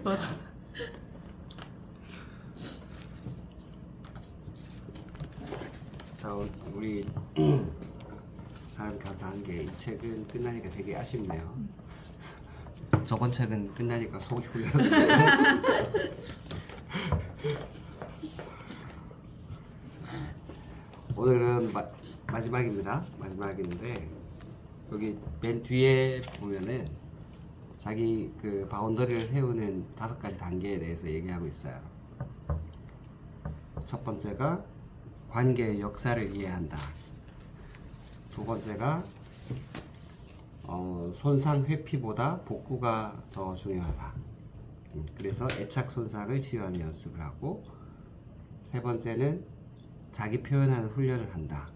맞아. 자, 우리 사람 가사한 게 이 책은 끝나니까 되게 아쉽네요. 저번 책은 끝나니까 속이 후련한데 오늘은 마지막입니다. 마지막인데 여기 맨 뒤에 보면은 자기 그 바운더리를 세우는 5가지 단계에 대해서 얘기하고 있어요. 첫 번째가 관계의 역사를 이해한다. 두 번째가 손상 회피보다 복구가 더 중요하다. 그래서 애착 손상을 치유하는 연습을 하고, 세 번째는 자기 표현하는 훈련을 한다.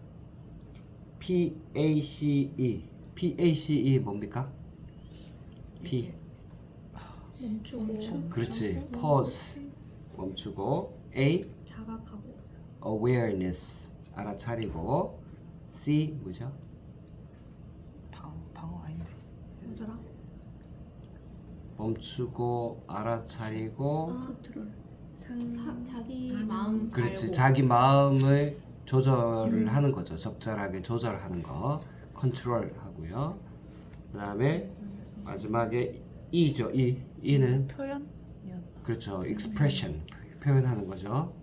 PACE 뭡니까? P 멈추고 그렇지. pause 멈추고, A 자각하고 awareness 알아차리고, C 뭐죠? 방어 아닌데. 뭐더라? 멈추고 알아차리고, 컨트롤 자기 마음 그렇지. 알고. 자기 마음을 조절을 하는 거죠. 적절하게 조절하는 거 컨트롤 하고요. 그 다음에 마지막에 E죠. E는 표현? 그렇죠. expression 표현하는 거죠.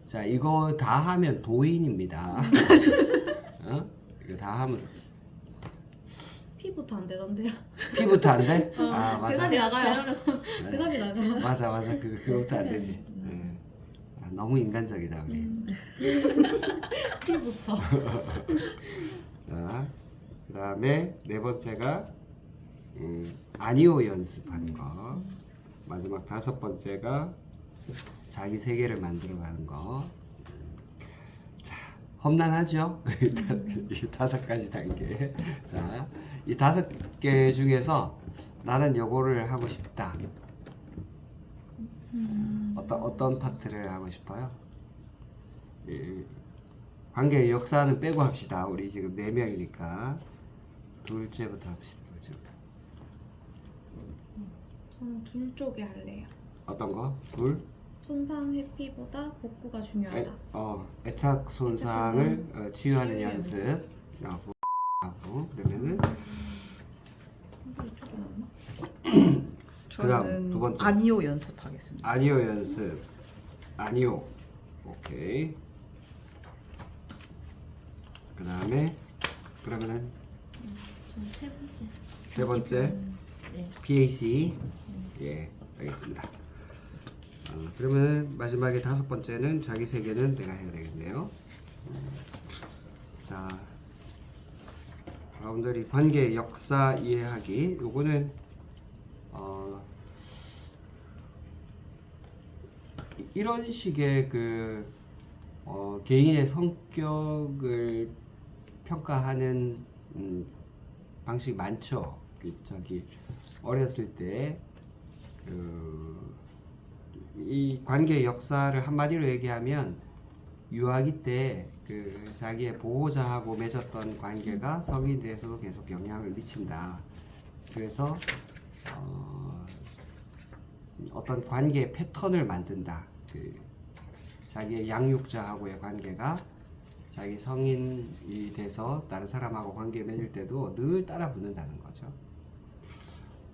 자, 이거 다 하면 도인입니다. 어? 이거 다 하면 피부터 안 되던데요. 피부터 안 돼? 아, 맞아. 대답이 나가요. 대답이 나가. 맞아. 그거부터 안 되지. 네. 아, 너무 인간적이다 우리. 피부터. 자, 그 다음에 네 번째가 아니오 연습하는 거. 마지막 5번째가 자기 세계를 만들어가는 거. 자, 험난하죠? 일단 이 5가지 단계. 자, 이 5개 중에서 나는 요거를 하고 싶다. 어떤 파트를 하고 싶어요? 이 관계의 역사는 빼고 합시다. 우리 지금 4명이니까 둘째부터 합시다. 둘째부터. 저는 둘 쪽에 할래요. 어떤 거? 둘? 손상 회피보다 복구가 중요하다. 애착 손상을 치유하는 치유의 연습 하고, 그러면은 근데 이쪽이 맞나? 그다음 저는 두 번째. 아니오 연습하겠습니다. 아니오 연습. 아니오. 오케이. 그 다음에 그러면은 저는 세 번째. 세 번째 네. PAC. 예, 알겠습니다. 그러면 마지막에 5번째는 자기 세계는 내가 해야 되겠네요. 자, 여러분들이 관계 역사 이해하기. 요거는 이런 식의 그 개인의 성격을 평가하는 방식이 많죠. 어렸을 때 이 관계의 역사를 한마디로 얘기하면 유아기 때 그 자기의 보호자하고 맺었던 관계가 성인 돼서도 계속 영향을 미친다. 그래서 어떤 관계의 패턴을 만든다. 자기의 양육자하고의 관계가 자기 성인이 돼서 다른 사람하고 관계 맺을 때도 늘 따라 붙는다는 거죠.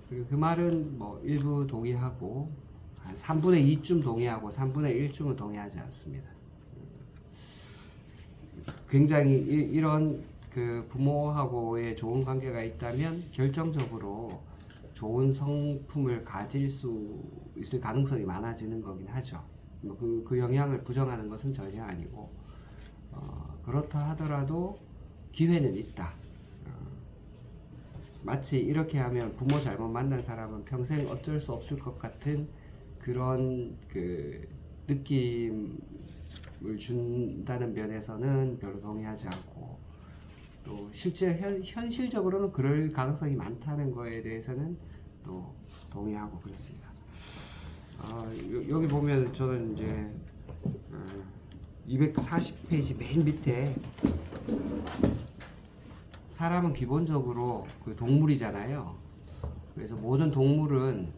그리고 그 말은 뭐 일부 동의하고 한 3분의 2쯤 동의하고 3분의 1쯤은 동의하지 않습니다. 굉장히 이런 그 부모하고의 좋은 관계가 있다면 결정적으로 좋은 성품을 가질 수 있을 가능성이 많아지는 거긴 하죠. 그 영향을 부정하는 것은 전혀 아니고, 그렇다 하더라도 기회는 있다. 마치 이렇게 하면 부모 잘못 만난 사람은 평생 어쩔 수 없을 것 같은 그런 그 느낌을 준다는 면에서는 별로 동의하지 않고, 또 실제 현실적으로는 그럴 가능성이 많다는 거에 대해서는 또 동의하고 그렇습니다. 여기 보면 저는 이제 240페이지 맨 밑에 사람은 기본적으로 그 동물이잖아요. 그래서 모든 동물은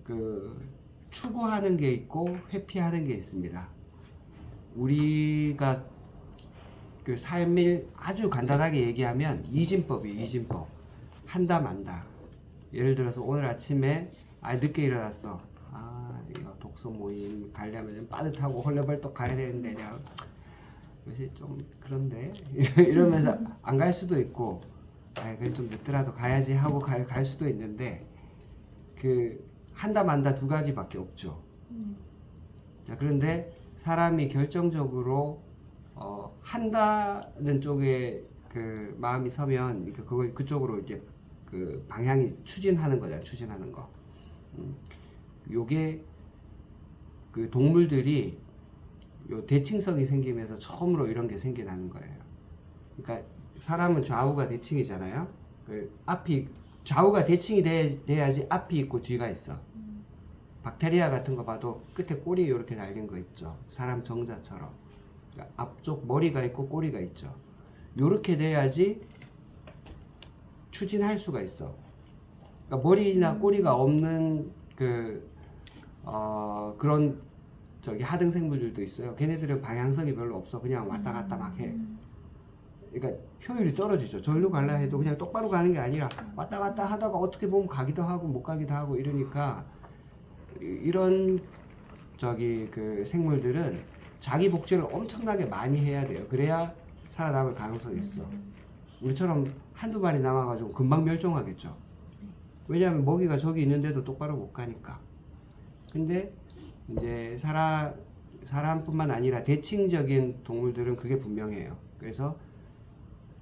그 추구하는 게 있고 회피하는 게 있습니다. 우리가 그 삶을 아주 간단하게 얘기하면 이진법이에요. 이진법. 한다 만다. 예를 들어서 오늘 아침에 늦게 일어났어. 이거 독서 모임 가려면 빠듯하고 헐레벌떡 가야 되는데 내가 요새 좀 그런데 이러면서 안 갈 수도 있고 그래 좀 늦더라도 가야지 하고 갈 수도 있는데 그 한다 만다 두 가지밖에 없죠. 자, 그런데 사람이 결정적으로 한다는 쪽에 그 마음이 서면 그쪽으로 이제 그 방향이 추진하는 거잖아. 추진하는 거. 요게 그 동물들이 요 대칭성이 생기면서 처음으로 이런 게 생겨나는 거예요. 그러니까 사람은 좌우가 대칭이잖아요. 그 앞이 좌우가 대칭이 돼야지 앞이 있고 뒤가 있어. 박테리아 같은 거 봐도 끝에 꼬리 이렇게 달린 거 있죠. 사람 정자처럼. 그러니까 앞쪽 머리가 있고 꼬리가 있죠. 요렇게 돼야지 추진할 수가 있어. 그러니까 머리나 꼬리가 없는 그런 하등 생물들도 있어요. 걔네들은 방향성이 별로 없어. 그냥 왔다 갔다 막 해. 그러니까 효율이 떨어지죠. 절로 갈라 해도 그냥 똑바로 가는 게 아니라 왔다 갔다 하다가 어떻게 보면 가기도 하고 못 가기도 하고 이러니까 이런 그 생물들은 자기 복제를 엄청나게 많이 해야 돼요. 그래야 살아남을 가능성이 있어. 우리처럼 한두 마리 남아가지고 금방 멸종하겠죠. 왜냐하면 먹이가 저기 있는데도 똑바로 못 가니까. 근데 이제 사람뿐만 아니라 대칭적인 동물들은 그게 분명해요. 그래서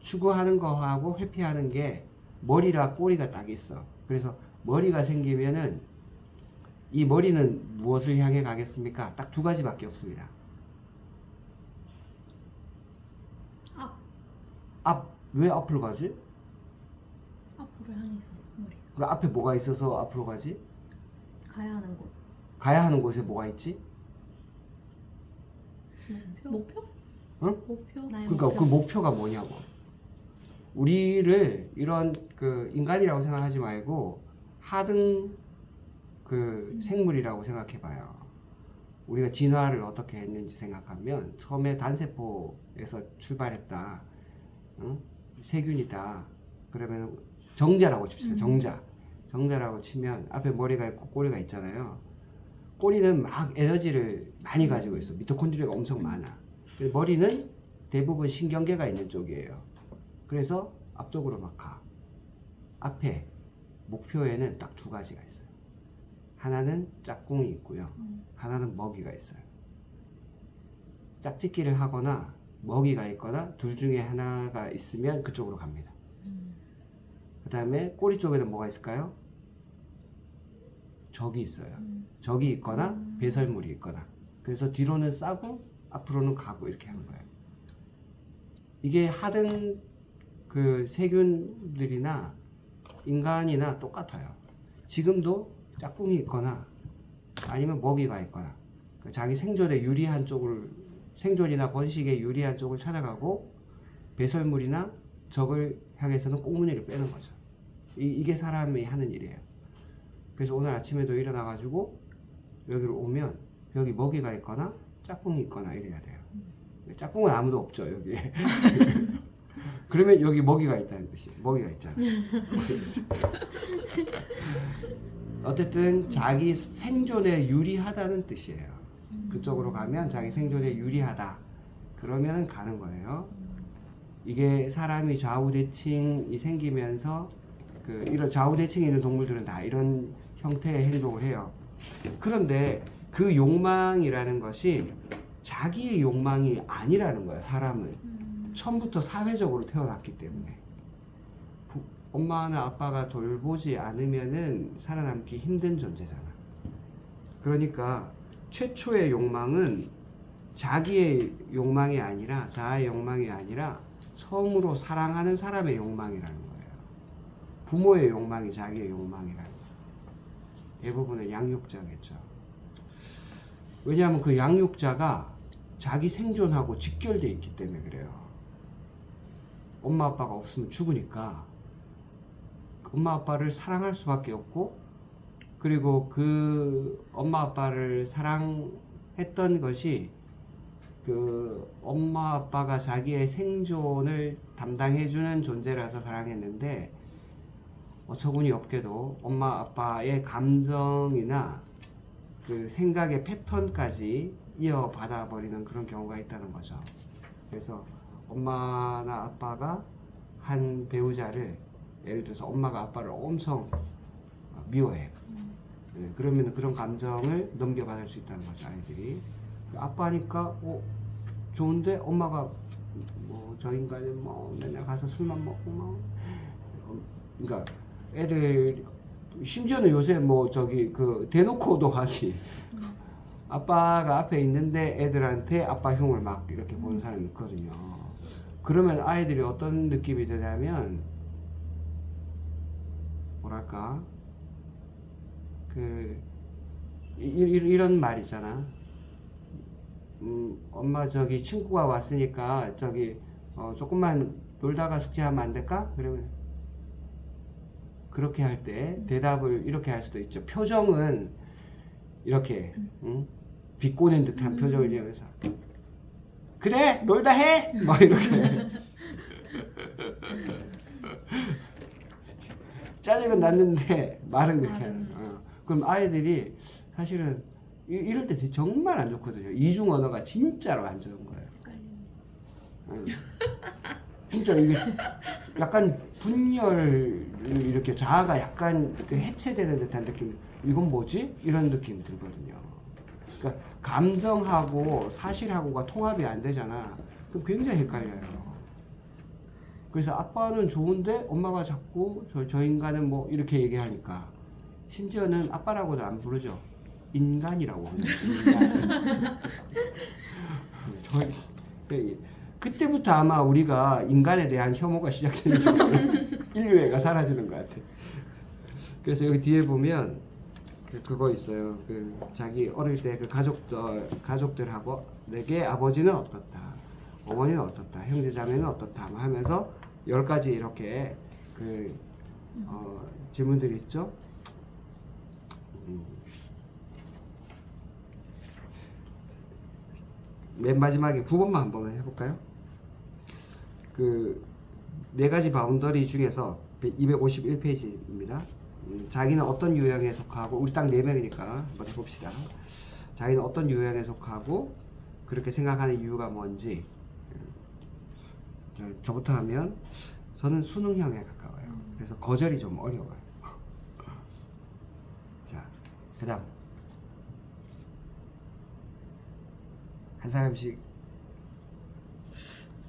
추구하는 거하고 회피하는 게 머리랑 꼬리가 딱 있어. 그래서 머리가 생기면은 이 머리는 무엇을 향해 가겠습니까? 딱 두 가지밖에 없습니다. 왜 앞으로 가지? 앞으로 향해 있었어 머리가. 그 앞에 뭐가 있어서 앞으로 가지? 가야 하는 곳. 가야 하는 곳에 뭐가 있지? 목표? 응? 목표? 그러니까 그 목표가 뭐냐고. 우리를 이런 그 인간이라고 생각하지 말고 하등 그 생물이라고 생각해봐요. 우리가 진화를 어떻게 했는지 생각하면 처음에 단세포에서 출발했다. 응? 세균이다. 그러면 정자라고 칩시다. 정자라고 치면 앞에 머리가 있고 꼬리가 있잖아요. 꼬리는 막 에너지를 많이 가지고 있어. 미토콘드리아가 엄청 많아. 머리는 대부분 신경계가 있는 쪽이에요. 그래서 앞쪽으로 막 가. 앞에 목표에는 딱 두 가지가 있어요. 하나는 짝꿍이 있고요. 하나는 먹이가 있어요. 짝짓기를 하거나 먹이가 있거나 둘 중에 하나가 있으면 그쪽으로 갑니다. 그 다음에 꼬리 쪽에는 뭐가 있을까요? 적이 있어요. 적이 있거나 배설물이 있거나. 그래서 뒤로는 싸고 앞으로는 가고 이렇게 하는 거예요. 이게 하등 그 세균들이나 인간이나 똑같아요. 지금도 짝꿍이 있거나 아니면 먹이가 있거나 자기 생존에 유리한 쪽을, 생존이나 번식에 유리한 쪽을 찾아가고 배설물이나 적을 향해서는 꽁무니를 빼는 거죠. 이게 사람이 하는 일이에요. 그래서 오늘 아침에도 일어나가지고 여기로 오면 여기 먹이가 있거나 짝꿍이 있거나 이래야 돼요. 짝꿍은 아무도 없죠 여기에. 그러면 여기 먹이가 있다는 뜻이에요. 먹이가 있잖아. 어쨌든 자기 생존에 유리하다는 뜻이에요. 그쪽으로 가면 자기 생존에 유리하다. 그러면 가는 거예요. 이게 사람이 좌우대칭이 생기면서 이런 좌우대칭이 있는 동물들은 다 이런 형태의 행동을 해요. 그런데 그 욕망이라는 것이 자기의 욕망이 아니라는 거야. 사람은 처음부터 사회적으로 태어났기 때문에 엄마나 아빠가 돌보지 않으면은 살아남기 힘든 존재잖아. 그러니까 최초의 욕망은 자기의 욕망이 아니라, 자아의 욕망이 아니라 처음으로 사랑하는 사람의 욕망이라는 거예요. 부모의 욕망이 자기의 욕망이라는 거예요. 대부분은 양육자겠죠. 왜냐하면 그 양육자가 자기 생존하고 직결되어 있기 때문에 그래요. 엄마 아빠가 없으면 죽으니까 엄마 아빠를 사랑할 수밖에 없고 그리고 그 엄마 아빠를 사랑했던 것이 그 엄마 아빠가 자기의 생존을 담당해주는 존재라서 사랑했는데 어처구니 없게도 엄마 아빠의 감정이나 그 생각의 패턴까지 이어받아 버리는 그런 경우가 있다는 거죠. 그래서 엄마나 아빠가 한 배우자를 예를 들어서 엄마가 아빠를 엄청 미워해요. 네, 그러면 그런 감정을 넘겨받을 수 있다는 거죠, 아이들이. 아빠니까 좋은데 엄마가 뭐 저 인간은 뭐 맨날 가서 술만 먹고 뭐 그러니까 애들 심지어는 요새 뭐 저기 그 대놓고도 하지. 아빠가 앞에 있는데 애들한테 아빠 흉을 막 이렇게 보는 사람이 있거든요. 그러면 아이들이 어떤 느낌이 드냐면 뭐랄까 그 이런 말 있잖아. 엄마 저기 친구가 왔으니까 저기 조금만 놀다가 숙제하면 안 될까? 그러면 그렇게 할 때 대답을 이렇게 할 수도 있죠. 표정은 이렇게 비꼬는 듯한 표정을 지으면서 그래 놀다 해! 막 이렇게 짜증은 났는데 말은 그렇게 하는 그럼 아이들이 사실은 이럴 때 정말 안 좋거든요. 이중 언어가 진짜로 안 좋은 거예요. 진짜 이게 약간 분열을 이렇게 자아가 약간 이렇게 해체되는 듯한 느낌. 이건 뭐지? 이런 느낌이 들거든요. 그러니까 감정하고 사실하고가 통합이 안 되잖아. 그럼 굉장히 헷갈려요. 그래서 아빠는 좋은데 엄마가 자꾸 저 인간은 뭐 이렇게 얘기하니까 심지어는 아빠라고도 안 부르죠. 인간이라고 합니다. 인간. 그때부터 아마 우리가 인간에 대한 혐오가 시작되는 인류애가 사라지는 것 같아. 그래서 여기 뒤에 보면 그거 있어요. 그 자기 어릴 때 그 가족들하고 내게 아버지는 어떻다, 어머니는 어떻다, 형제자매는 어떻다 하면서 10가지 이렇게 그 질문들이 있죠. 맨 마지막에 9번만 한번 해볼까요? 그 4가지 바운더리 중에서 251페이지입니다. 자기는 어떤 유형에 속하고 우리 딱 4명이니까 한번 해봅시다. 자기는 어떤 유형에 속하고 그렇게 생각하는 이유가 뭔지. 저부터 하면 저는 수능형에 가까워요. 그래서 거절이 좀 어려워요. 자, 그 다음 한 사람씩.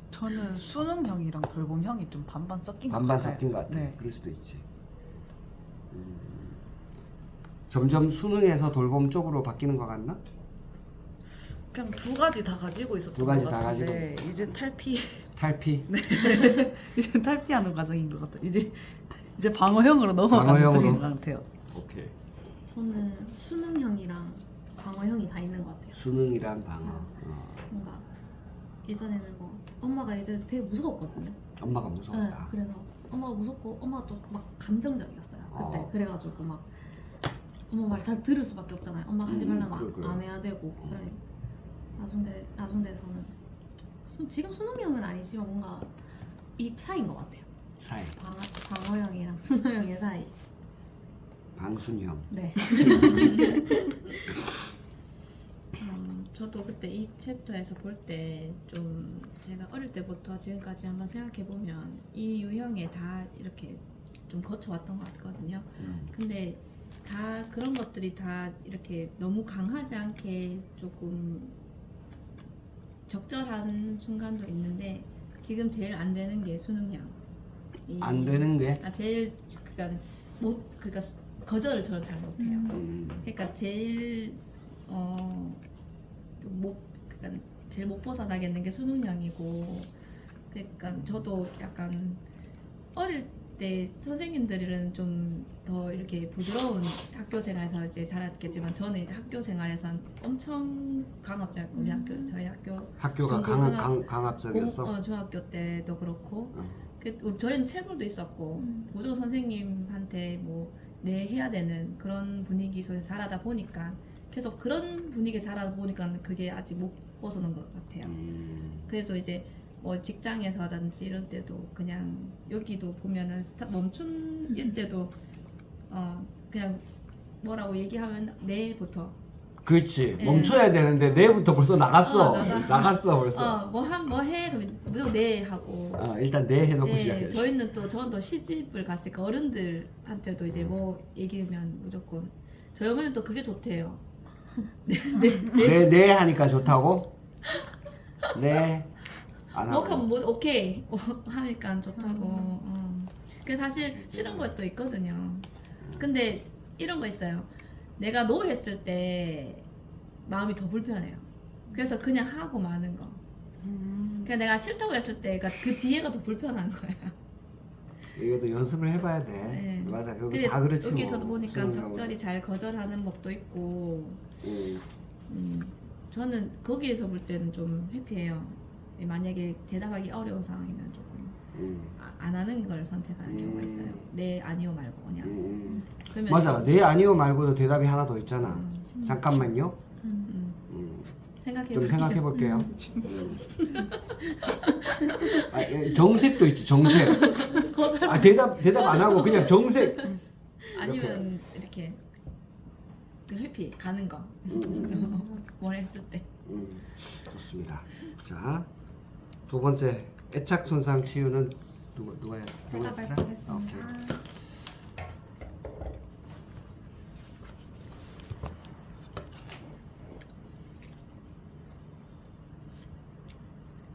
저는 수능형이랑 돌봄형이 좀 반반 섞인 것 반반 같아요. 섞인 것 같아. 네. 그럴 수도 있지. 점점 수능에서 돌봄 쪽으로 바뀌는 것 같나? 그냥 2가지 다 가지고 있었던 두 가지 것 다 같은데 이제 탈피. 탈피. 네. 이제 탈피하는 과정인 것 같아요. 이제 방어형으로 넘어가는 방어형으로. 쪽인 것 같아요. 오케이. 저는 수능형이랑 방어형이 다 있는 것 같아요. 수능이랑 방어. 뭔가 예전에는 뭐 엄마가 이제 되게 무서웠거든요. 엄마가 네, 무서웠다. 그래서 엄마가 무섭고 엄마가 또 막 감정적이었어요. 그때 그래가지고 막 엄마 말 다 들을 수밖에 없잖아요. 엄마 하지 말라면 그래. 안 해야 되고 그래. 나중 돼서는 지금 수능형은 아니지만 뭔가 이 사이인 것 같아요. 사이. 방어형이랑 수능형의 사이. 방순형. 네. 저도 그때 이 챕터에서 볼 때 좀 제가 어릴 때부터 지금까지 한번 생각해 보면 이 유형에 다 이렇게 좀 거쳐왔던 것 같거든요. 근데 다 그런 것들이 다 이렇게 너무 강하지 않게 조금 적절한 순간도 있는데 지금 제일 안 되는 게 수능형. 안 되는 게? 제일 그러니까 거절을 저는 잘 못해요. 음. 그러니까 제일 그러니까 제일 못 벗어나겠는 게 수능형이고, 그러니까 저도 약간 어릴 때 선생님들은 좀 더 이렇게 부드러운 학교 생활에서 이제 자랐겠지만 저는 이제 학교 생활에선 엄청 강압적이었거든요. 저희 학교가 중고등학- 강압적이었어? 중학교 때도 그렇고 어. 저희는 체벌도 있었고 무조건 선생님한테 뭐 내 해야 되는 그런 분위기 속에서 자라다 보니까 계속 그런 분위기에 자라다 보니까 그게 아직 못 벗어난 것 같아요. 그래서 이제 뭐 직장에서든지 이런 때도 그냥 여기도 보면은 멈춘 이때도 그냥 뭐라고 얘기하면 내일부터 그렇지. 예. 멈춰야 되는데 내일부터 벌써 나갔어. 나가. 나갔어 벌써. 뭐해 그러면 무조건 내일 하고. 일단 내 해놓고 예, 시작해야지. 저는 또 시집을 갔으니까 어른들한테도 이제 뭐 얘기하면 무조건 저희 어머니는 또 그게 좋대요. 내 하니까 좋다고? 네. 안 하고. 하면 뭐 오케이 하니까 좋다고. 그 사실 싫은 것도 있거든요. 근데 이런 거 있어요. 내가 노 했을 때 마음이 더 불편해요. 그래서 그냥 하고 마는 거. 그러니까 내가 싫다고 했을 때가 그 뒤에가 더 불편한 거야. 이것도 연습을 해봐야 돼. 네. 맞아. 그거 근데 다 그렇지. 여기서도 뭐. 보니까 수능하고. 적절히 잘 거절하는 법도 있고. 음. 저는 거기에서 볼 때는 좀 회피해요. 만약에 대답하기 어려운 상황이면 조금 안 하는 걸 선택하는 경우가 있어요. 네, 아니요 말고 그냥. 그러면 맞아. 네 아니요 말고도 대답이 하나 더 있잖아. 잠깐만요. 생각해 좀 생각해 볼게요. 음. 정색도 있지. 정색. 대답 안 하고 그냥 정색. 아니면 이렇게 그 회피 가는 거. 뭘 했을 때. 좋습니다. 자, 두 번째 애착 손상 치유는 누가 해야? 제가 발표했습니다. 오케이.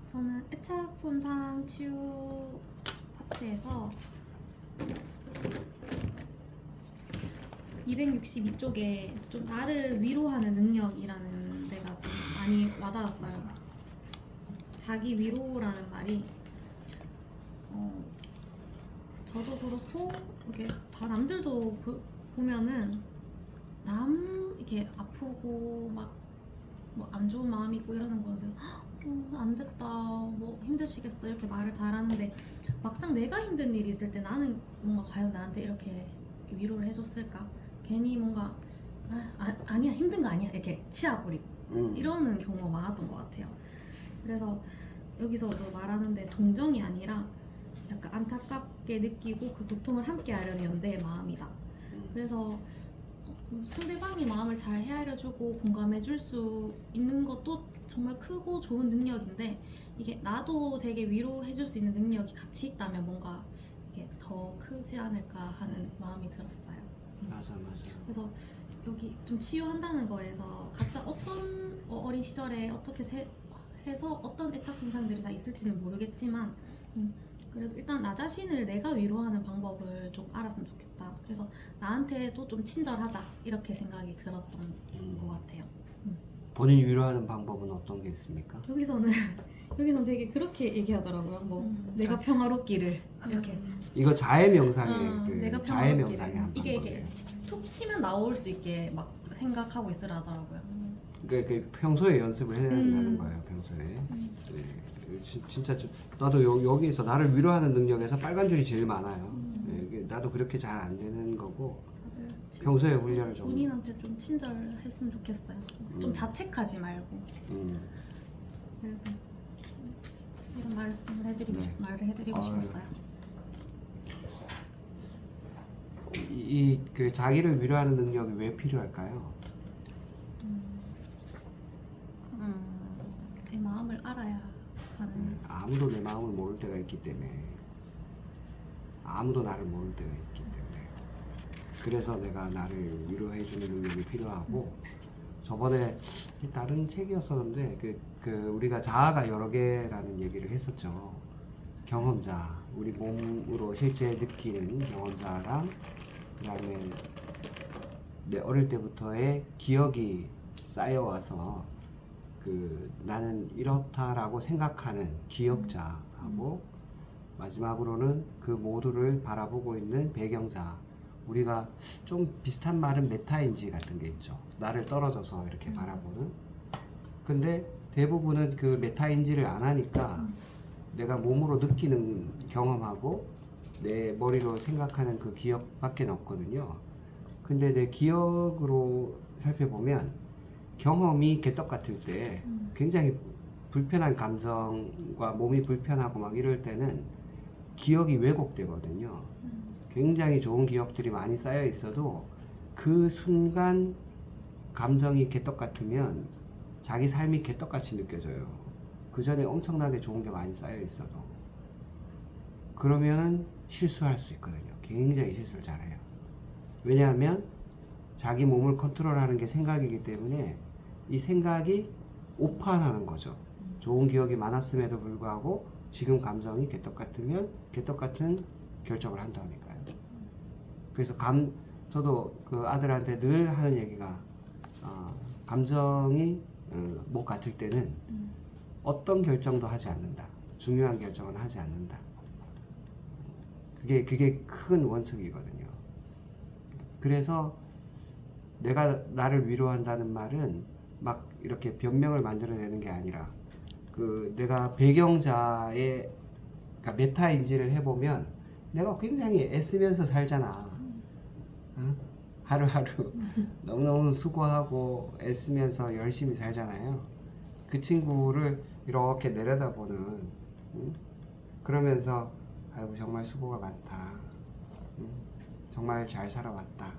저는 애착 손상 치유 파트에서 262쪽에 좀 나를 위로하는 능력이라는 데가 좀 많이 와닿았어요. 자기 위로라는 말이 저도 그렇고 이렇게 다 남들도 보면은 남 이렇게 아프고 막 뭐 안 좋은 마음이 있고 이러는 거들 안 됐다 뭐 힘드시겠어 이렇게 말을 잘하는데 막상 내가 힘든 일이 있을 때 나는 뭔가 과연 나한테 이렇게 위로를 해줬을까 괜히 뭔가 아니야 힘든 거 아니야 이렇게 치아버리고 이러는 경우가 많았던 것 같아요. 그래서 여기서도 말하는데 동정이 아니라 약간 안타깝게 느끼고 그 고통을 함께 하려는 내 마음이다. 그래서 상대방이 마음을 잘 헤아려주고 공감해 줄 수 있는 것도 정말 크고 좋은 능력인데 이게 나도 되게 위로해 줄 수 있는 능력이 같이 있다면 뭔가 이게 더 크지 않을까 하는 마음이 들었어요. 맞아. 그래서 여기 좀 치유한다는 거에서 각자 어떤 어린 시절에 어떻게 해서 어떤 애착 손상들이 다 있을지는 모르겠지만 그래도 일단 나 자신을 내가 위로하는 방법을 좀 알았으면 좋겠다. 그래서 나한테도 좀 친절하자 이렇게 생각이 들었던 것 같아요. 본인 위로하는 방법은 어떤 게 있습니까? 여기서는 되게 그렇게 얘기하더라고요. 뭐 내가 평화롭기를 이렇게 이거 자해 명상의 내가 자해 평화롭기를 명상의 한 이게 방법이에요. 툭 치면 나올 수 있게 막 생각하고 있으라더라고요. 그 평소에 연습을 해야 된다는 거예요. 평소에. 네, 진짜 나도 여기서 나를 위로하는 능력에서 빨간 줄이 제일 많아요. 네, 이게 나도 그렇게 잘 안 되는 거고 다들 평소에 훈련을 좀. 본인한테 좀 친절했으면 좋겠어요. 좀 자책하지 말고. 그래서 이런 말씀을 해드리고 네. 말을 해드리고 아유. 싶었어요. 그 자기를 위로하는 능력이 왜 필요할까요? 내 마음을 알아야 하는. 아무도 내 마음을 모를 때가 있기 때문에 아무도 나를 모를 때가 있기 때문에 그래서 내가 나를 위로해주는 능력이 필요하고 저번에 다른 책이었었는데 그 우리가 자아가 여러 개라는 얘기를 했었죠. 경험자, 우리 몸으로 실제 느끼는 경험자랑 그다음에 내 어릴 때부터의 기억이 쌓여와서 그 나는 이렇다라고 생각하는 기억자하고 마지막으로는 그 모두를 바라보고 있는 배경자. 우리가 좀 비슷한 말은 메타인지 같은 게 있죠. 나를 떨어져서 이렇게 바라보는. 근데 대부분은 그 메타인지를 안 하니까 내가 몸으로 느끼는 경험하고 내 머리로 생각하는 그 기억밖에 없거든요. 근데 내 기억으로 살펴보면 경험이 개떡 같을 때 굉장히 불편한 감정과 몸이 불편하고 막 이럴 때는 기억이 왜곡되거든요. 굉장히 좋은 기억들이 많이 쌓여 있어도 그 순간 감정이 개떡 같으면 자기 삶이 개떡같이 느껴져요. 그 전에 엄청나게 좋은 게 많이 쌓여 있어도. 그러면은 실수할 수 있거든요. 굉장히 실수를 잘해요. 왜냐하면 자기 몸을 컨트롤하는 게 생각이기 때문에 이 생각이 오판하는 거죠. 좋은 기억이 많았음에도 불구하고 지금 감정이 개떡 같으면 개떡 같은 결정을 한다니까요. 그래서 저도 그 아들한테 늘 하는 얘기가 감정이 못 같을 때는 어떤 결정도 하지 않는다. 중요한 결정은 하지 않는다. 그게 큰 원칙이거든요. 그래서 내가 나를 위로한다는 말은 막 이렇게 변명을 만들어내는 게 아니라 그 내가 배경자의 그러니까 메타 인지를 해보면 내가 굉장히 애쓰면서 살잖아. 어? 하루하루 너무너무 수고하고 애쓰면서 열심히 살잖아요. 그 친구를 이렇게 내려다보는 그러면서 아이고 정말 수고가 많다. 정말 잘 살아왔다.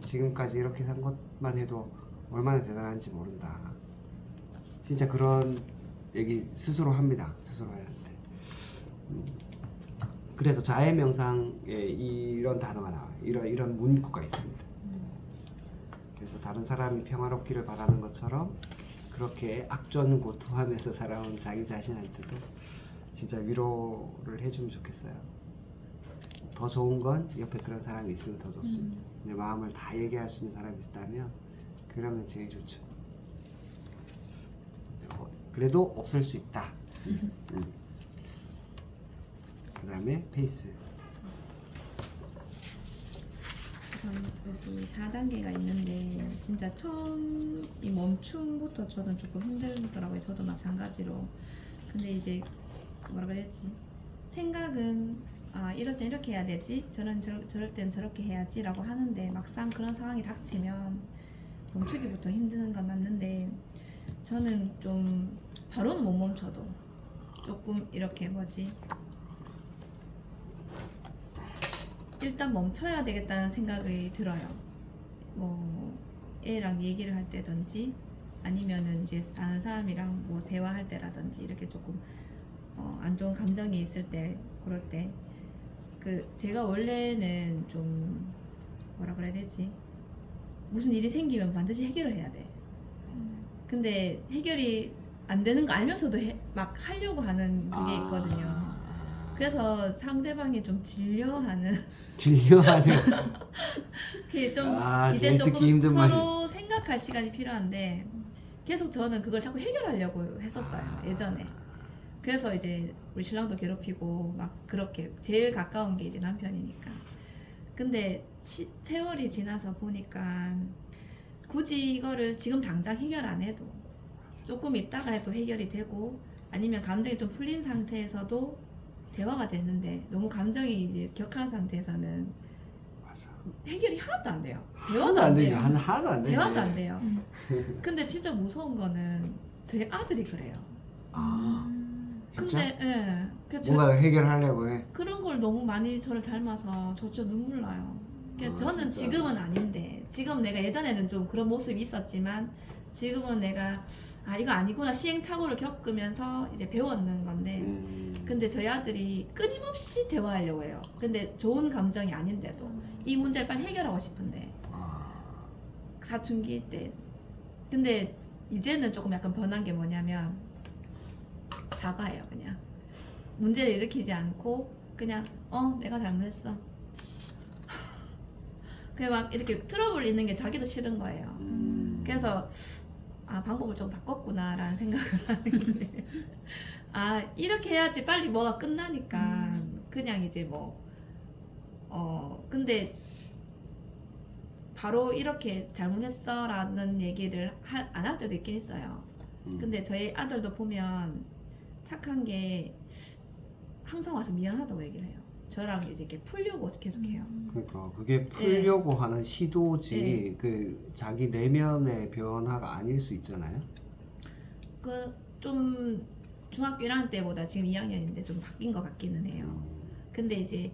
지금까지 이렇게 산 것만 해도 얼마나 대단한지 모른다. 진짜 그런 얘기 스스로 합니다. 스스로 해야 돼. 그래서 자해 명상에 이런 단어가 나와요. 이런 문구가 있습니다. 그래서 다른 사람이 평화롭기를 바라는 것처럼 그렇게 악전고투하면서 살아온 자기 자신한테도 진짜 위로를 해주면 좋겠어요. 더 좋은 건 옆에 그런 사람이 있으면 더 좋습니다. 내 마음을 다 얘기할 수 있는 사람이 있다면 그러면 제일 좋죠. 그래도 없을 수 있다. 그 다음에 페이스. 저는 여기 4단계가 있는데 진짜 처음 이 멈춤부터 저는 조금 힘들더라고요. 저도 마찬가지로. 근데 이제 뭐라고 해야 되지? 생각은 이럴 땐 이렇게 해야 되지, 저럴 땐 저렇게 해야지 라고 하는데 막상 그런 상황이 닥치면 멈추기부터 힘드는 건 맞는데 저는 좀 바로는 못 멈춰도 조금 이렇게 일단 멈춰야 되겠다는 생각이 들어요. 뭐 애랑 얘기를 할 때든지 아니면은 이제 다른 사람이랑 뭐 대화할 때라든지 이렇게 조금 안 좋은 감정이 있을 때, 그럴 때 제가 원래는 좀 뭐라 그래야 되지? 무슨 일이 생기면 반드시 해결을 해야 돼. 근데 해결이 안 되는 거 알면서도 막 하려고 하는 그게 있거든요. 그래서 상대방이 좀 질려하는 그게 좀 이제 조금 서로 생각할 시간이 필요한데 계속 저는 그걸 자꾸 해결하려고 했었어요. 예전에. 그래서 이제 우리 신랑도 괴롭히고 막 그렇게 제일 가까운 게 이제 남편이니까. 근데 세월이 지나서 보니까 굳이 이거를 지금 당장 해결 안 해도 조금 있다가 해도 해결이 되고 아니면 감정이 좀 풀린 상태에서도 대화가 되는데 너무 감정이 이제 격한 상태에서는 맞아. 해결이 하나도 안 돼요. 대화도 안 돼요. 하나도 안 돼요. 대화도 안 돼요. 근데 진짜 무서운 거는 저희 아들이 그래요. 근데 뭔가 해결하려고 해. 그런 걸 너무 많이 저를 닮아서 저 진짜 눈물 나요. 저는 진짜. 지금은 아닌데 지금 내가 예전에는 좀 그런 모습이 있었지만 지금은 내가 이거 아니구나 시행착오를 겪으면서 이제 배웠는 건데 근데 저희 아들이 끊임없이 대화하려고 해요. 근데 좋은 감정이 아닌데도 이 문제를 빨리 해결하고 싶은데 사춘기 때. 근데 이제는 조금 약간 변한 게 뭐냐면 사과해요. 그냥 문제를 일으키지 않고 그냥 내가 잘못했어. 그냥 막 이렇게 트러블 있는 게 자기도 싫은 거예요. 그래서 방법을 좀 바꿨구나 라는 생각을 하는 게 이렇게 해야지 빨리 뭐가 끝나니까 그냥 이제 근데 바로 이렇게 잘못했어 라는 얘기를 안 할 때도 있긴 있어요. 근데 저희 아들도 보면 착한 게 항상 와서 미안하다고 얘기를 해요. 저랑 이제 이렇게 풀려고 계속해요. 그러니까 그게 풀려고 하는 시도지 그 자기 내면의 변화가 아닐 수 있잖아요. 그 좀 중학교 1학년 때보다 지금 2학년인데 좀 바뀐 것 같기는 해요. 근데 이제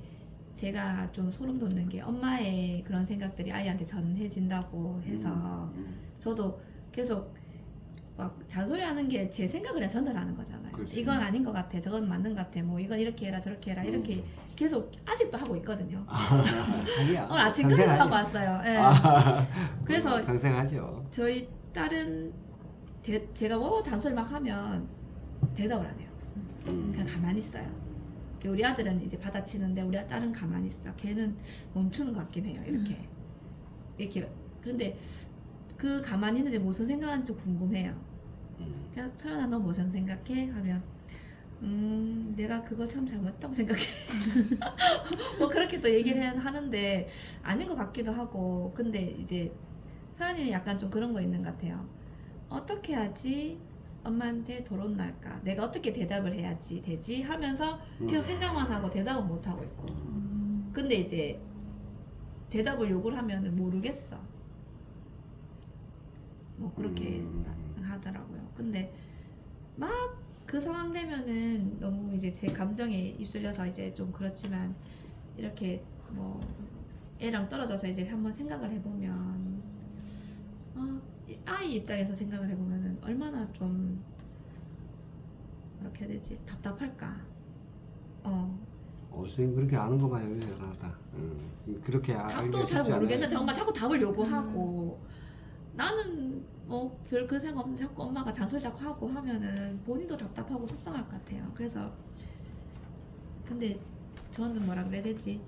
제가 좀 소름 돋는 게 엄마의 그런 생각들이 아이한테 전해진다고 해서 저도 계속 막 잔소리하는 게 제 생각을 그냥 전달하는 거잖아요. 그렇지. 이건 아닌 것 같아, 저건 맞는 것 같아, 뭐 이건 이렇게 해라 저렇게 해라 이렇게 계속 아직도 하고 있거든요. 아니야. 오늘 아침까지 평생 하고 하지. 왔어요. 예. 그래서 평생 하죠. 저희 딸은 제가 뭐 잔소리 막 하면 대답을 안 해요. 그냥 가만히 있어요. 우리 아들은 이제 받아치는데 우리 딸은 가만히 있어. 걔는 멈추는 것 같긴 해요. 이렇게 그런데 그 가만히 있는데 무슨 생각하는지 궁금해요. 그래서 서연아 너 무슨 생각해? 하면 내가 그걸 참 잘못했다고 생각해. 뭐 그렇게 또 얘기를 하는데 아닌 것 같기도 하고. 근데 이제 서연이는 약간 좀 그런 거 있는 것 같아요. 어떻게 하지 엄마한테 도론 날까? 내가 어떻게 대답을 해야지 되지? 하면서 계속 생각만 하고 대답은 못 하고 있고. 근데 이제 대답을 요구를 하면은 모르겠어. 뭐 그렇게 하더라고요. 근데 막 그 상황 되면은 너무 이제 제 감정에 휩쓸려서 이제 좀 그렇지만 이렇게 뭐 애랑 떨어져서 이제 한번 생각을 해보면 아이 입장에서 생각을 해보면은 얼마나 좀 어떻게 해야 되지? 답답할까? 선생님 그렇게 아는 것만 해도 대단하다. 그렇게 답도 잘 모르겠는데 정말 자꾸 답을 요구하고 나는 뭐 별 그 생각 없는데 자꾸 엄마가 잔소리 자꾸 하고 하면은 본인도 답답하고 속상할 것 같아요. 그래서 근데 저는 뭐라 그래야 되지?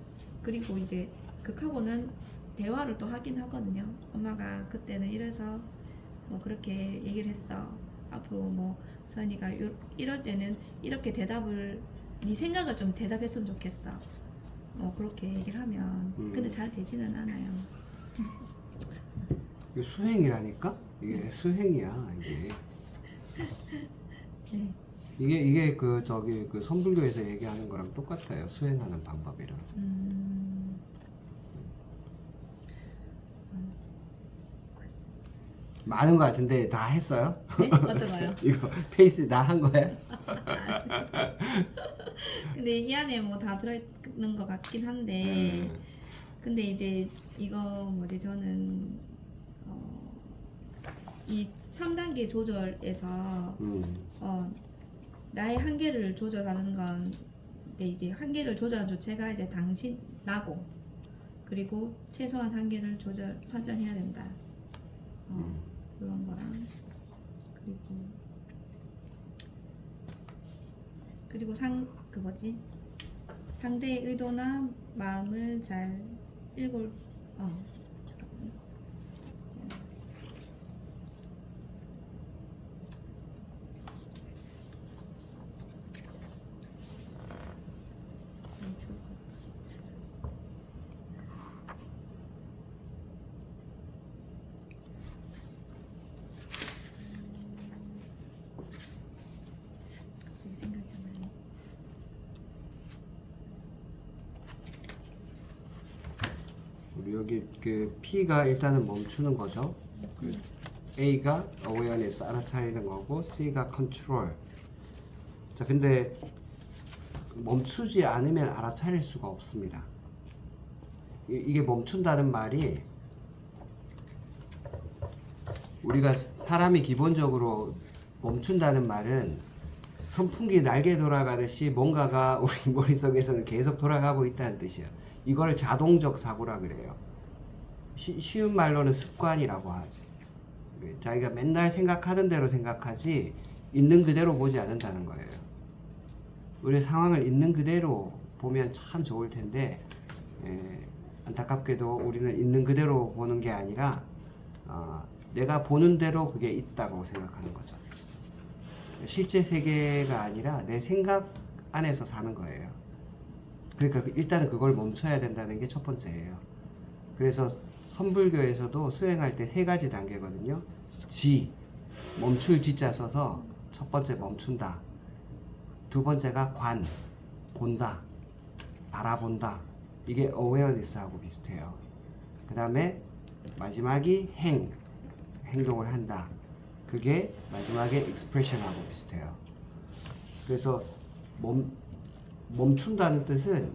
그리고 이제 극하고는 대화를 또 하긴 하거든요. 엄마가 그때는 이래서 뭐 그렇게 얘기를 했어. 앞으로 뭐 서연이가 이럴 때는 이렇게 대답을 네 생각을 좀 대답했으면 좋겠어. 뭐 그렇게 얘기를 하면 근데 잘 되지는 않아요. 이게 수행이라니까? 이게 수행이야 이게. 네. 이게 그 저기 그 선불교에서 얘기하는 거랑 똑같아요. 수행하는 방법이랑. 많은 거 같은데 다 했어요? 네? 어떤 거요? 이거 페이스 다 한 거야? 근데 이 안에 뭐 다 들어있는 것 같긴 한데 근데 이제 이거 뭐지 저는 이 3단계 조절에서 나의 한계를 조절하는 건 이제 한계를 조절한 주체가 이제 당신 나고 그리고 최소한 한계를 설정해야 된다. 그런 거랑 그리고 상대의 의도나 마음을 잘 잠깐만요. 갑자기 생각이 안 나네. 우리 여기 그 P가 일단은 멈추는 거죠. 그 A가 awareness 알아차리는 거고 C가 control. 자 근데 멈추지 않으면 알아차릴 수가 없습니다. 이게 멈춘다는 말이 우리가 사람이 기본적으로 멈춘다는 말은 선풍기 날개 돌아가듯이 뭔가가 우리 머릿속에서는 계속 돌아가고 있다는 뜻이에요. 이걸 자동적 사고라 그래요. 쉬운 말로는 습관이라고 하지. 자기가 맨날 생각하던 대로 생각하지 있는 그대로 보지 않는다는 거예요. 우리 상황을 있는 그대로 보면 참 좋을 텐데 안타깝게도 우리는 있는 그대로 보는 게 아니라 내가 보는 대로 그게 있다고 생각하는 거죠. 실제 세계가 아니라 내 생각 안에서 사는 거예요. 그러니까 일단은 그걸 멈춰야 된다는 게 첫 번째예요. 그래서 선불교에서도 수행할 때 3가지 단계거든요. 멈출 지자 써서 첫 번째 멈춘다. 두 번째가 본다. 바라본다. 이게 awareness하고 비슷해요. 그 다음에 마지막이 행동을 한다. 그게 마지막에 expression하고 비슷해요. 그래서 멈춘다는 뜻은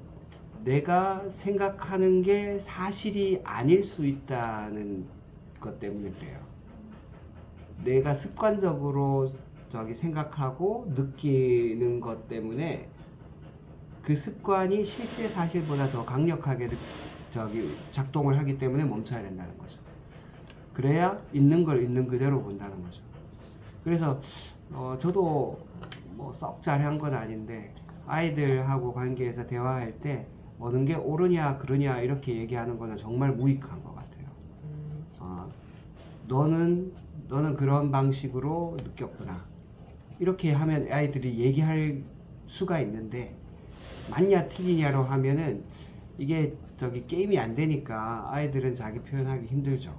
내가 생각하는 게 사실이 아닐 수 있다는 것 때문에 그래요. 내가 습관적으로 생각하고 느끼는 것 때문에 그 습관이 실제 사실보다 더 강력하게 작동을 하기 때문에 멈춰야 된다는 거죠. 그래야 있는 걸 있는 그대로 본다는 거죠. 그래서 저도 뭐 썩 잘한 건 아닌데 아이들하고 관계에서 대화할 때 어느 게 옳으냐 그르냐 이렇게 얘기하는 거는 정말 무익한 것 같아요. 너는 그런 방식으로 느꼈구나. 이렇게 하면 아이들이 얘기할 수가 있는데 맞냐 틀리냐로 하면은 이게 게임이 안 되니까 아이들은 자기 표현하기 힘들죠.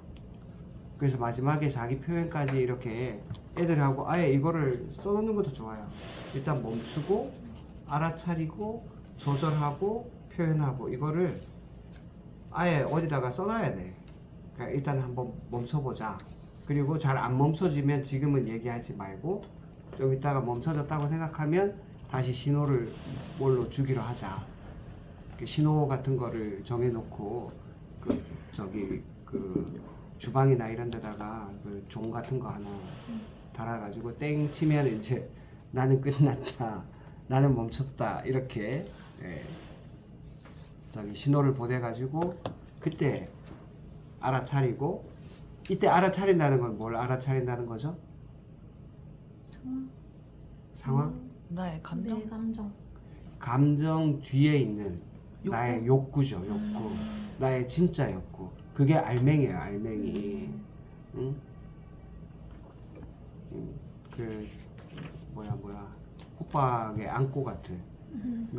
그래서 마지막에 자기 표현까지 이렇게 애들하고 아예 이거를 써놓는 것도 좋아요. 일단 멈추고 알아차리고 조절하고 표현하고 이거를 아예 어디다가 써놔야 돼. 그러니까 일단 한번 멈춰보자. 그리고 잘 안 멈춰지면 지금은 얘기하지 말고 좀 이따가 멈춰졌다고 생각하면 다시 신호를 뭘로 주기로 하자. 신호 같은 거를 정해놓고 주방이나 이런 데다가 종 같은 거 하나 달아가지고 땡 치면 이제 나는 끝났다. 나는 멈췄다. 이렇게 신호를 보내가지고 그때 알아차리고 이때 알아차린다는 건 뭘 알아차린다는 거죠? 상황? 나의 감정. 내 감정. 감정 뒤에 있는 욕구? 나의 욕구죠. 욕구. 나의 진짜 욕구. 그게 알맹이에요. 알맹이. 응? 호박의 안고 같은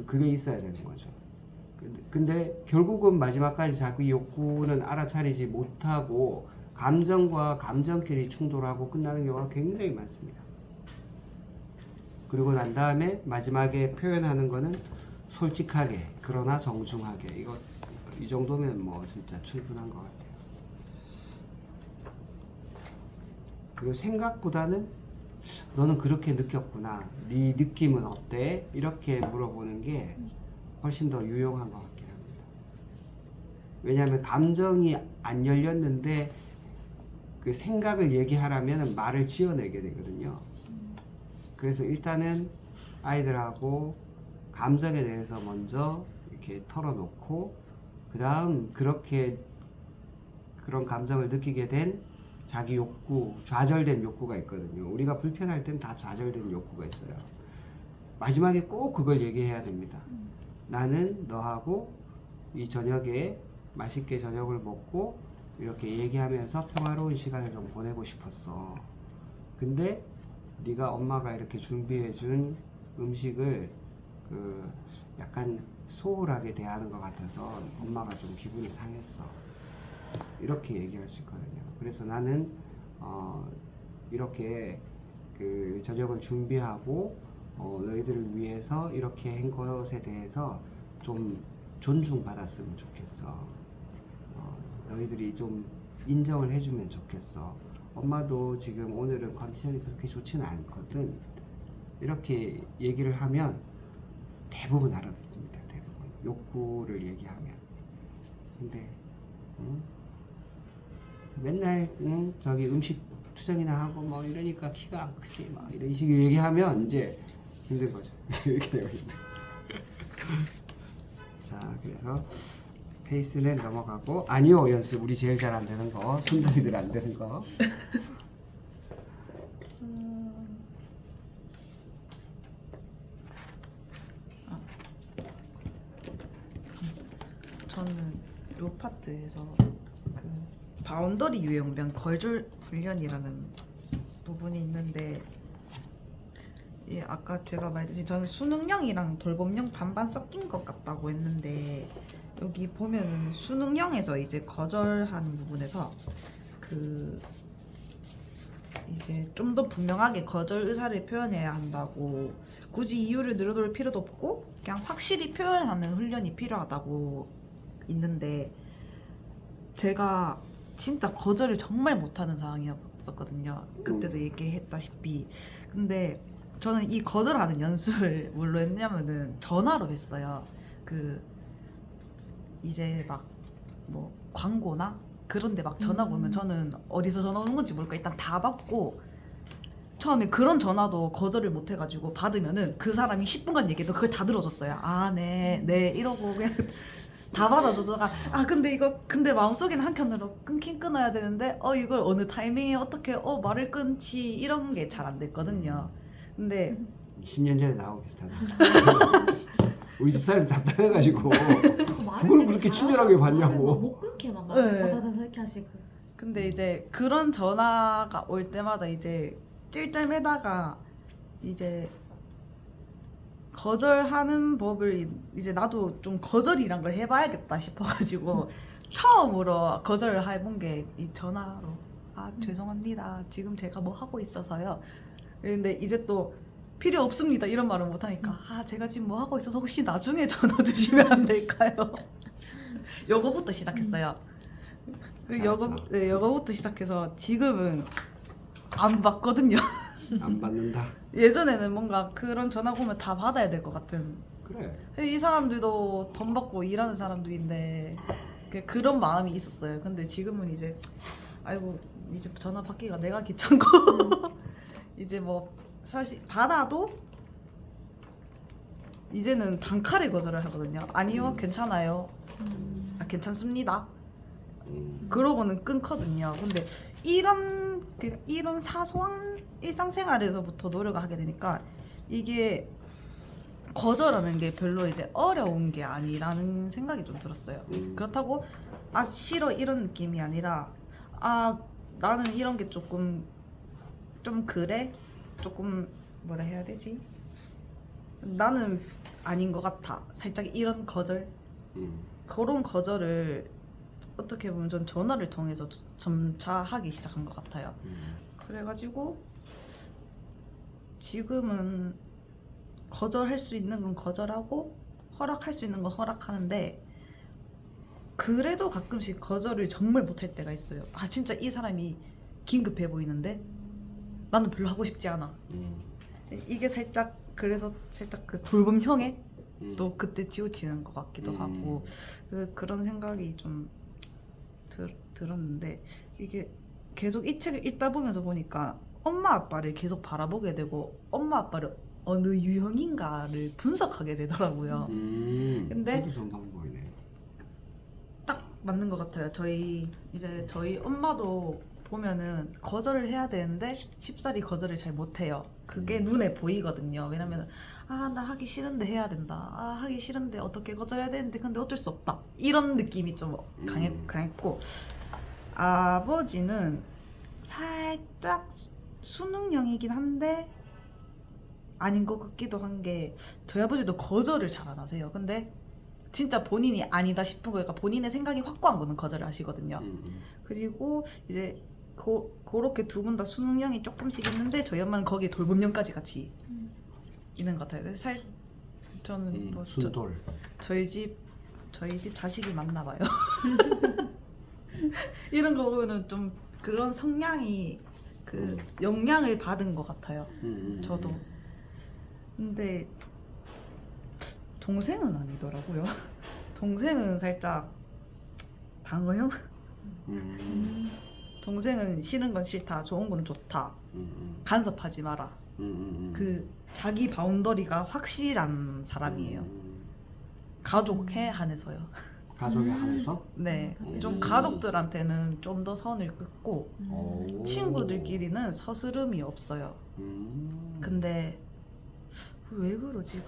그게 있어야 되는 거죠. 근데 결국은 마지막까지 자기 욕구는 알아차리지 못하고 감정과 감정끼리 충돌하고 끝나는 경우가 굉장히 많습니다. 그리고 난 다음에 마지막에 표현하는 거는 솔직하게 그러나 정중하게 이 정도면 뭐 진짜 충분한 것 같아요. 그리고 생각보다는 너는 그렇게 느꼈구나. 네 느낌은 어때? 이렇게 물어보는 게 훨씬 더 유용한 것 같긴 합니다. 왜냐하면 감정이 안 열렸는데 그 생각을 얘기하려면 말을 지어내게 되거든요. 그래서 일단은 아이들하고 감정에 대해서 먼저 이렇게 털어놓고 그 다음 그런 감정을 느끼게 된 자기 욕구, 좌절된 욕구가 있거든요. 우리가 불편할 땐 다 좌절된 욕구가 있어요. 마지막에 꼭 그걸 얘기해야 됩니다. 나는 너하고 이 저녁에 맛있게 저녁을 먹고 이렇게 얘기하면서 평화로운 시간을 좀 보내고 싶었어. 근데 네가 엄마가 이렇게 준비해준 음식을 약간 소홀하게 대하는 것 같아서 엄마가 좀 기분이 상했어. 이렇게 얘기할 수 있거든요. 그래서 나는 이렇게 저녁을 준비하고 너희들을 위해서 이렇게 한 것에 대해서 좀 존중받았으면 좋겠어. 너희들이 좀 인정을 해주면 좋겠어. 엄마도 지금 오늘은 컨디션이 그렇게 좋지는 않거든. 이렇게 얘기를 하면 대부분 알아듣습니다. 대부분 욕구를 얘기하면. 근데 맨날 음식 투정이나 하고 뭐 이러니까 키가 안 크지 막 이런 식으로 얘기하면 이제 힘든 거죠. 이렇게 되어 있는. 자, 그래서 페이스는 넘어가고 아니요 연습 우리 제일 잘 안 되는 거 순둥이들 안 되는 거. 저는 요 파트에서 바운더리 유형변 거절 훈련이라는 부분이 있는데 아까 제가 말했듯이 저는 수능형이랑 돌봄형 반반 섞인 것 같다고 했는데 여기 보면은 수능형에서 이제 거절하는 부분에서 이제 좀 더 분명하게 거절 의사를 표현해야 한다고, 굳이 이유를 늘어놓을 필요도 없고 그냥 확실히 표현하는 훈련이 필요하다고 있는데, 제가 진짜 거절을 정말 못하는 상황이었었거든요. 그때도 얘기했다시피. 근데 저는 이 거절하는 연습을 뭘로 했냐면은 전화로 했어요. 그 이제 막 뭐 광고나 그런데 막 전화가 오면 저는 어디서 전화 오는 건지 모르니까 일단 다 받고, 처음에 그런 전화도 거절을 못 해가지고 받으면은 그 사람이 10분간 얘기해도 그걸 다 들어줬어요. 아, 네 이러고 그냥 다 받아주다가, 아 근데 마음속에는 한켠으로 끊긴 끊어야 되는데 이걸 어느 타이밍에 어떻게 말을 끊지, 이런 게 잘 안 됐거든요. 근데 10년 전에 나하고 비슷하다. 우리 집사람이 답답해가지고 말을 그걸 되게 그렇게 잘하셔. 친절하게 받냐고. 말을 막못 끊게 막 네. 다다다다 이렇게 하시고. 근데 이제 그런 전화가 올 때마다 이제 찔찔매다가 이제 거절하는 법을 이제 나도 좀 거절이란 걸 해봐야겠다 싶어가지고 처음으로 거절을 해본 게 이 전화로, 아 죄송합니다, 지금 제가 뭐 하고 있어서요. 근데 이제 또 필요 없습니다 이런 말을 못하니까, 아 제가 지금 뭐 하고 있어서 혹시 나중에 전화 주시면 안 될까요? 요거부터 시작했어요. 요거부터 시작해서 지금은 안 받거든요. 안 받는다. 예전에는 뭔가 그런 전화가 오면 다 받아야 될 것 같은, 그래. 이 사람들도 돈 받고 일하는 사람들인데 그런 마음이 있었어요. 근데 지금은 이제 아이고 이제 전화 받기가 내가 귀찮고 이제 뭐 사실 받아도 이제는 단칼에 거절을 하거든요. 아니요, 괜찮아요, 아, 괜찮습니다, 그러고는 끊거든요. 근데 이런 사소한 일상생활에서부터 노력을 하게 되니까 이게 거절하는 게 별로 이제 어려운 게 아니라는 생각이 좀 들었어요. 그렇다고 아 싫어 이런 느낌이 아니라, 아 나는 이런 게 조금 좀 그래? 조금 뭐라 해야 되지? 나는 아닌 것 같아. 살짝 이런 거절? 그런 거절을 어떻게 보면 전 전화를 통해서 점차 하기 시작한 것 같아요. 그래가지고 지금은 거절할 수 있는 건 거절하고 허락할 수 있는 건 허락하는데, 그래도 가끔씩 거절을 정말 못할 때가 있어요. 아 진짜 이 사람이 긴급해 보이는데 나는 별로 하고 싶지 않아. 이게 살짝, 그래서 살짝 그 돌봄형에 또 그때 치우치는 것 같기도 하고, 그런 생각이 좀 들었는데, 이게 계속 이 책을 읽다 보면서 보니까 엄마 아빠를 계속 바라보게 되고 엄마 아빠를 어느 유형인가를 분석하게 되더라고요. 근데 그것도 좋은 방법이네. 딱 맞는 것 같아요. 저희 엄마도 보면은 거절을 해야 되는데 쉽사리 거절을 잘 못해요. 그게 눈에 보이거든요. 왜냐면 아 나 하기 싫은데 해야 된다, 아 하기 싫은데 어떻게 거절해야 되는데 근데 어쩔 수 없다, 이런 느낌이 좀 강했고, 아버지는 살짝 수능형이긴 한데 아닌 것 같기도 한 게, 저희 아버지도 거절을 잘 안 하세요. 근데 진짜 본인이 아니다 싶은 거니까 본인의 생각이 확고한 거는 거절을 하시거든요. 그리고 이제 그렇게 두 분 다 수능형이 조금씩 있는데 저희 엄마는 거기에 돌봄형까지 같이 있는 것 같아요. 그래서 저는 뭐 순돌. 저희 집 자식이 맞나 봐요. 이런 거 보면은 좀 그런 성향이 그 영향을 받은 것 같아요. 저도. 근데 동생은 아니더라고요. 동생은 살짝 방어형? 동생은 싫은 건 싫다, 좋은 건 좋다, 간섭하지 마라. 그 자기 바운더리가 확실한 사람이에요. 가족에 한해서요. 가족에 한해서? 네, 좀 가족들한테는 좀 더 선을 긋고 친구들끼리는 서스름이 없어요. 근데 왜 그러지?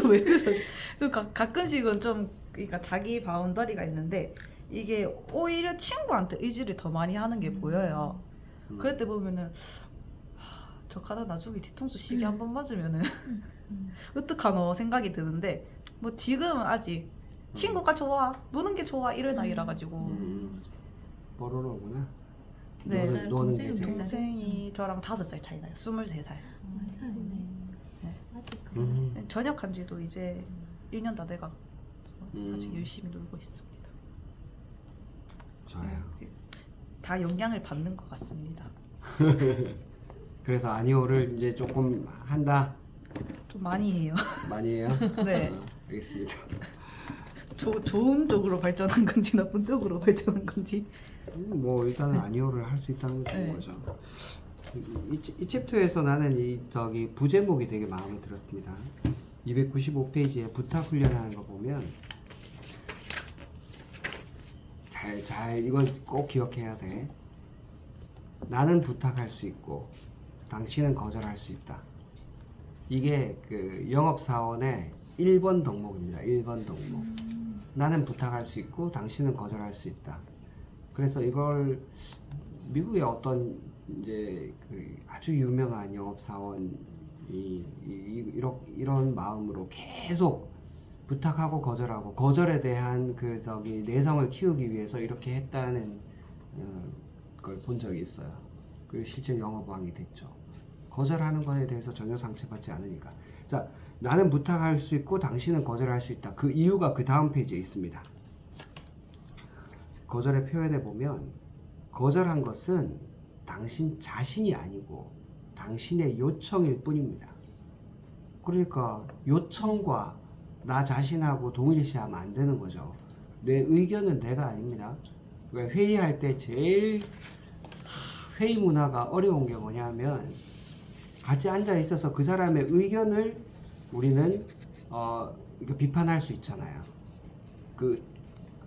왜 그러지? 가끔씩은 좀, 그러니까 자기 바운더리가 있는데 이게 오히려 친구한테 의지를 더 많이 하는 게 보여요. 그럴 때 보면은 저 가다 나중에 뒤통수 시계 한 번 맞으면은 어떡하노 생각이 드는데, 뭐 지금은 아직 친구가 좋아, 노는 게 좋아, 이런 나이라 가지고. 뽀로로구나. 네. 노는 게 동생은 제일. 몇 살? 동생이 저랑 5살 차이 나요. 23살. 네. 아직 그런 전역한 지도 이제 1년 다 돼가 아직 음. 열심히 놀고 있습니다. 좋아요. 다 영향을 받는 것 같습니다. 그래서 아니오를 이제 조금 한다. 좀 많이 해요. 많이 해요? 네. 알겠습니다. 좋은 쪽으로 발전한 건지 나쁜 쪽으로 발전한 건지. 뭐 일단은 아니오를 할 수 있다는 네. 거죠. 이 챕터에서 나는 이 저기 부제목이 되게 마음에 들었습니다. 295페이지에 부탁 훈련하는 거 보면 잘 이건 꼭 기억해야 돼. 나는 부탁할 수 있고 당신은 거절할 수 있다. 이게 그 영업사원의 1번 덕목입니다. 1번 덕목. 나는 부탁할 수 있고 당신은 거절할 수 있다. 그래서 이걸 미국의 어떤 이제 그 아주 유명한 영업사원이 이런 마음으로 계속 부탁하고 거절하고 거절에 대한 그 저기 내성을 키우기 위해서 이렇게 했다는 걸 본 적이 있어요. 그리고 실제 영업왕이 됐죠. 거절하는 것에 대해서 전혀 상처받지 않으니까. 자, 나는 부탁할 수 있고 당신은 거절할 수 있다. 그 이유가 그 다음 페이지에 있습니다. 거절의 표현에 보면 거절한 것은 당신 자신이 아니고 당신의 요청일 뿐입니다. 그러니까 요청과 나 자신하고 동일시하면 안 되는 거죠. 내 의견은 내가 아닙니다. 그러니까 회의할 때 제일 회의 문화가 어려운 게 뭐냐면 같이 앉아 있어서 그 사람의 의견을 우리는 이렇게 비판할 수 있잖아요. 그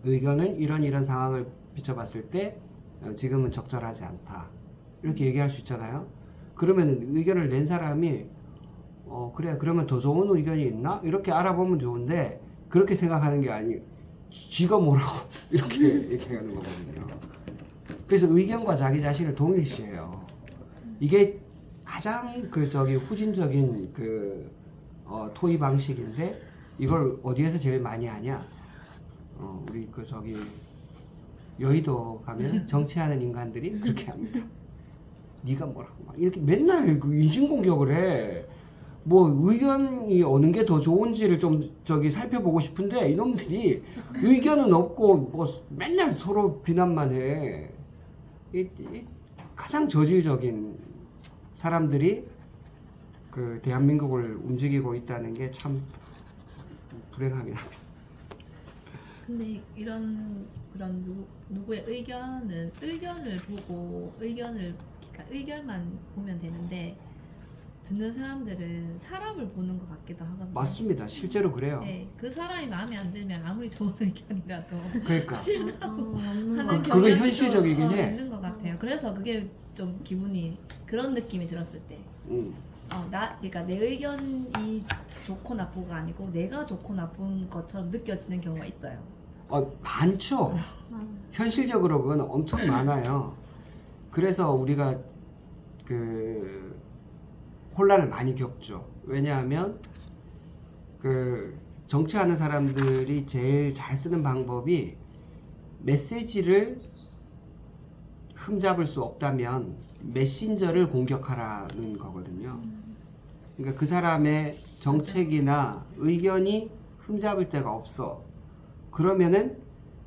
의견은 이런 상황을 비춰봤을 때 지금은 적절하지 않다. 이렇게 얘기할 수 있잖아요. 그러면 의견을 낸 사람이 그래 그러면 더 좋은 의견이 있나? 이렇게 알아보면 좋은데 그렇게 생각하는 게 아니 지가 뭐라고 이렇게 얘기하는 거거든요. 그래서 의견과 자기 자신을 동일시해요. 이게 가장 그 저기 후진적인 그 토의 방식인데 이걸 어디에서 제일 많이 하냐? 우리 그 저기 여의도 가면 정치하는 인간들이 그렇게 합니다. 네가 뭐라고 막 이렇게 맨날 그 인신공격을 해. 뭐 의견이 어느 게 더 좋은지를 좀 저기 살펴보고 싶은데 이놈들이 의견은 없고 뭐 맨날 서로 비난만 해. 이 가장 저질적인 사람들이 그 대한민국을 움직이고 있다는 게 참 불행하긴 합니다. 근데 그런 누구의 의견을 보고 그러니까 의견만 보면 되는데 듣는 사람들은 사람을 보는 것 같기도 하거든요. 맞습니다. 실제로 그래요. 네, 그 사람이 마음에 안 들면 아무리 좋은 의견이라도 그러니까 싫다고 하는 그게 경향이 현실적이긴 좀, 해. 있는 것 같아요. 그래서 그게 좀 기분이 그런 느낌이 들었을 때, 그러니까 내 의견이 좋고 나쁘가 아니고 내가 좋고 나쁜 것처럼 느껴지는 경우가 있어요. 많죠. 현실적으로 그건 엄청 많아요. 그래서 우리가 그 혼란을 많이 겪죠. 왜냐하면 그 정치하는 사람들이 제일 잘 쓰는 방법이 메시지를 흠잡을 수 없다면 메신저를 공격하라는 거거든요. 그러니까 그 사람의 정책이나 의견이 흠잡을 데가 없어. 그러면은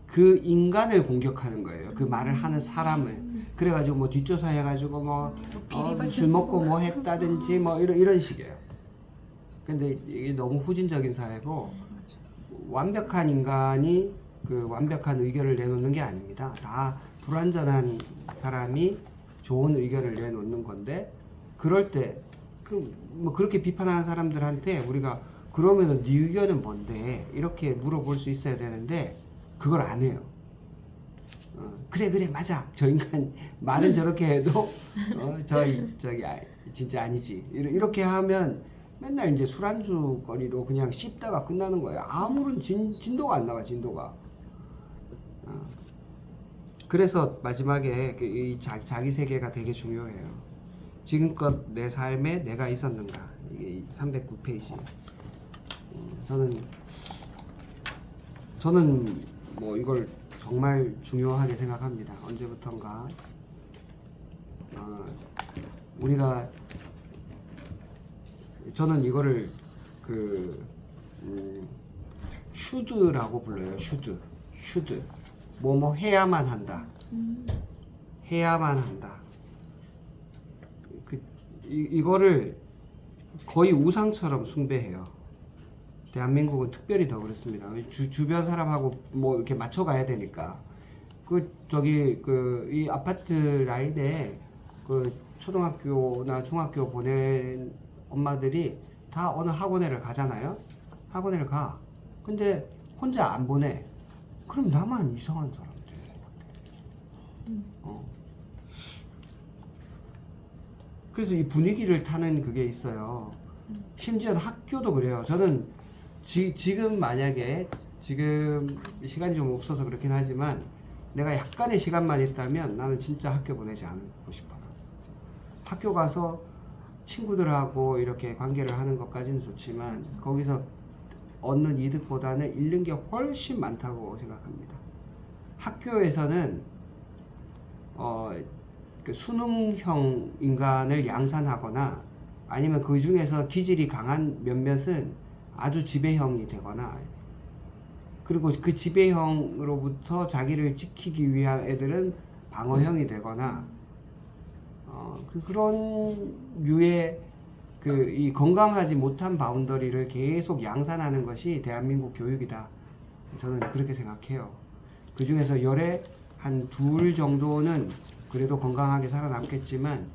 그 인간을 공격하는 거예요. 그 말을 하는 사람을. 그래가지고 뭐 뒷조사 해가지고 뭐 술 먹고 뭐 했다든지 뭐 이런 식이에요. 근데 이게 너무 후진적인 사회고 완벽한 인간이 그 완벽한 의견을 내놓는 게 아닙니다. 다 불완전한 사람이 좋은 의견을 내놓는 건데 그럴 때 뭐 그렇게 비판하는 사람들한테 우리가 그러면은 네 의견은 뭔데 이렇게 물어볼 수 있어야 되는데 그걸 안 해요. 그래 맞아 저 인간 말은 저렇게 해도 저기 진짜 아니지 이렇게 하면 맨날 이제 술안주거리로 그냥 씹다가 끝나는 거예요. 아무런 진도가 안 나가 진도가. 그래서 마지막에 이 자기 세계가 되게 중요해요. 지금껏 내 삶에 내가 있었는가 이게 309페이지. 저는 뭐 이걸 정말 중요하게 생각합니다. 언제부턴가 우리가 저는 이거를 슈드라고 불러요. 슈드. 뭐 해야만 한다. 해야만 한다. 이거를 거의 우상처럼 숭배해요. 대한민국은 특별히 더 그렇습니다. 주변 사람하고 뭐 이렇게 맞춰가야 되니까. 이 아파트 라인에 초등학교나 중학교 보낸 엄마들이 다 어느 학원에를 가잖아요. 학원에를 가. 근데 혼자 안 보내. 그럼 나만 이상한 사람 되는 것 같아. 그래서 이 분위기를 타는 그게 있어요. 심지어 학교도 그래요. 저는 지금 만약에 지금 시간이 좀 없어서 그렇긴 하지만 내가 약간의 시간만 있다면 나는 진짜 학교 보내지 않고 싶어요. 학교 가서 친구들하고 이렇게 관계를 하는 것까지는 좋지만 거기서 얻는 이득보다는 잃는 게 훨씬 많다고 생각합니다. 학교에서는 수능형 인간을 양산하거나 아니면 그 중에서 기질이 강한 몇몇은 아주 지배형이 되거나 그리고 그 지배형으로부터 자기를 지키기 위한 애들은 방어형이 되거나 그런 류의 이 건강하지 못한 바운더리를 계속 양산하는 것이 대한민국 교육이다. 저는 그렇게 생각해요. 그 중에서 열에 한 둘 정도는 그래도 건강하게 살아남겠지만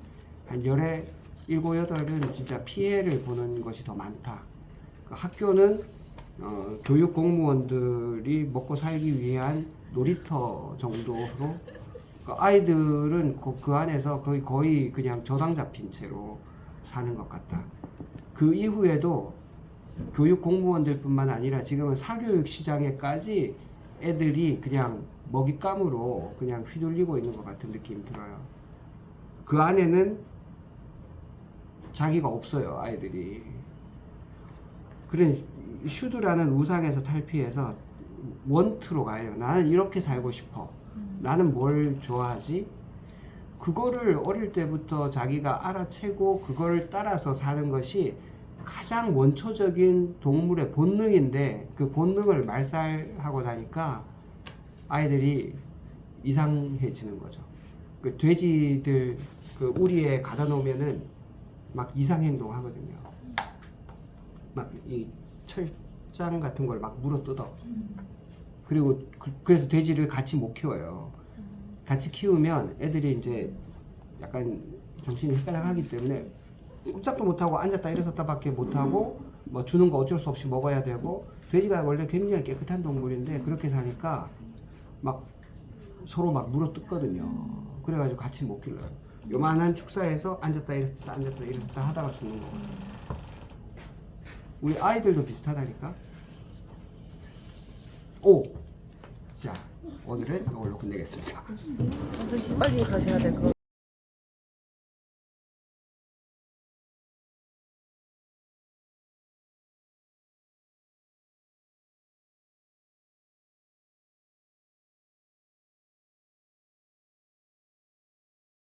한 열에 7, 8은 진짜 피해를 보는 것이 더 많다. 학교는 교육 공무원들이 먹고 살기 위한 놀이터 정도로 아이들은 그 안에서 거의 그냥 저당 잡힌 채로 사는 것 같다. 그 이후에도 교육 공무원들뿐만 아니라 지금은 사교육 시장에까지 애들이 그냥 먹잇감으로 그냥 휘둘리고 있는 것 같은 느낌이 들어요. 그 안에는 자기가 없어요, 아이들이. 그래 슈드라는 우상에서 탈피해서 원트로 가요. 나는 이렇게 살고 싶어. 나는 뭘 좋아하지? 그거를 어릴 때부터 자기가 알아채고 그걸 따라서 사는 것이 가장 원초적인 동물의 본능인데 그 본능을 말살하고 나니까 아이들이 이상해지는 거죠. 그 돼지들 그 우리에 가다 놓으면은 막 이상 행동 하거든요. 막 이 철장 같은 걸 막 물어 뜯어. 그리고 그래서 돼지를 같이 못 키워요. 같이 키우면 애들이 이제 약간 정신이 헷갈려하기 때문에 꼼짝도 못하고 앉았다 일어섰다밖에 못하고 뭐 주는 거 어쩔 수 없이 먹어야 되고 돼지가 원래 굉장히 깨끗한 동물인데 그렇게 사니까 막 서로 막 물어 뜯거든요. 그래가지고 같이 못 길러요. 요만한 축사에서 앉았다 일어섰다 하다가 죽는 거거든요. 우리 아이들도 비슷하다니까. 자 오늘은 이걸로 끝내겠습니다. 아저씨 빨리 가셔야 될 것